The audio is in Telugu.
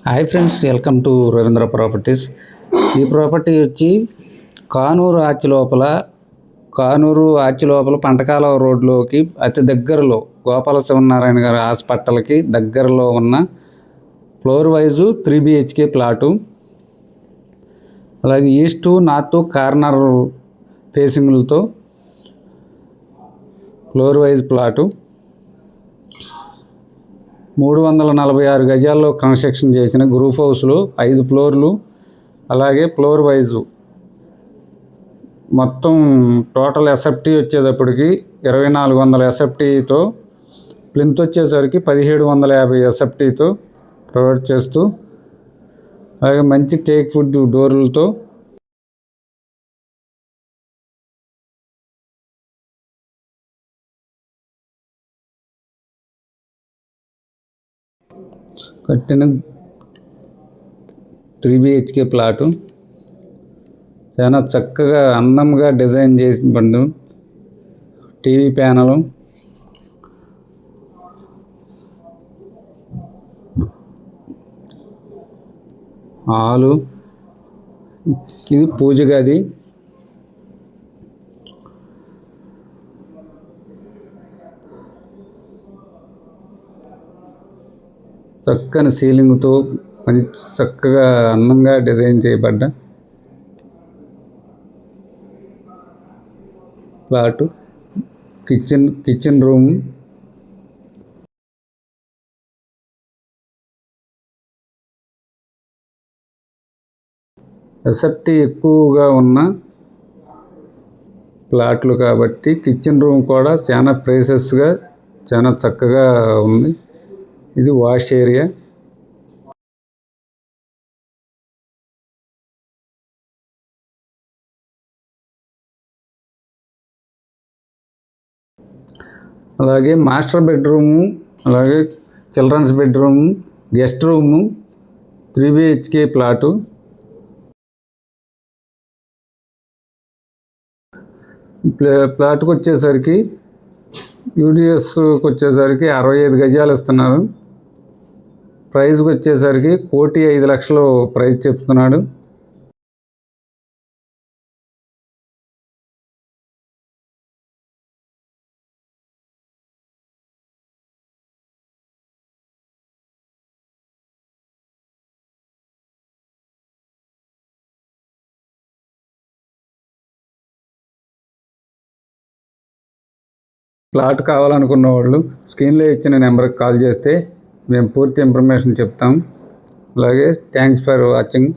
Hi friends, welcome to Ravindra properties. ఈ ప్రాపర్టీ వచ్చి కానూరు ఆర్చి లోపల పంటకాలవ రోడ్లోకి అతి దగ్గరలో గోపాల శివనారాయణ గారి హాస్పిటల్కి దగ్గరలో ఉన్న ఫ్లోర్ వైజు 3 BHK ప్లాటు. అలాగే ఈస్ట్ నార్త్ కార్నర్ ఫేసింగ్లతో ఫ్లోర్ వైజ్ ప్లాటు. 346 గజాల్లో కన్స్ట్రక్షన్ చేసిన గ్రూప్ హౌస్లో 5 ఫ్లోర్లు, అలాగే ఫ్లోర్ వైజు మొత్తం టోటల్ ఎస్ఎఫ్టీ వచ్చేటప్పటికి 2400 ఎస్ఎఫ్టీతో, ప్లింత్ వచ్చేసరికి 1750 ఎస్ఎఫ్టీతో ప్రొవైడ్ చేస్తూ, అలాగే మంచి టేక్ వుడ్ డోర్లతో కట్టిన 3 BHK ప్లాటు. చాలా చక్కగా అందంగా డిజైన్ చేసి బండు, టీవీ ప్యానలు, హాలు, ఇది పూజ గది, చక్కని సీలింగ్తో చక్కగా అందంగా డిజైన్ చేయబడ్డ ప్లాటు. కిచెన్ రూమ్, ఎస్ఎఫ్టీ ఎక్కువగా ఉన్న ప్లాట్లు కాబట్టి కిచెన్ రూమ్ కూడా చాలా ప్లేసెస్గా చాలా చక్కగా ఉంది. ఇది వాష్ ఏరియా. అలాగే మాస్టర్ బెడ్రూము, అలాగే children's bedroom, guest room, 3 BHK flat. ప్లాట్కి వచ్చేసరికి యూడిఎస్కి వచ్చేసరికి 65 గజాలు ఇస్తున్నారు. ప్రైస్కి వచ్చేసరికి 1,05,00,000 ప్రైస్ చెప్తున్నాడు. ప్లాట్ కావాలనుకున్న వాళ్ళు స్క్రీన్లో ఇచ్చిన నెంబర్కి కాల్ చేస్తే మేము పూర్తి ఇన్ఫర్మేషన్ చెప్తాం. అలాగే థ్యాంక్స్ ఫర్ వాచింగ్.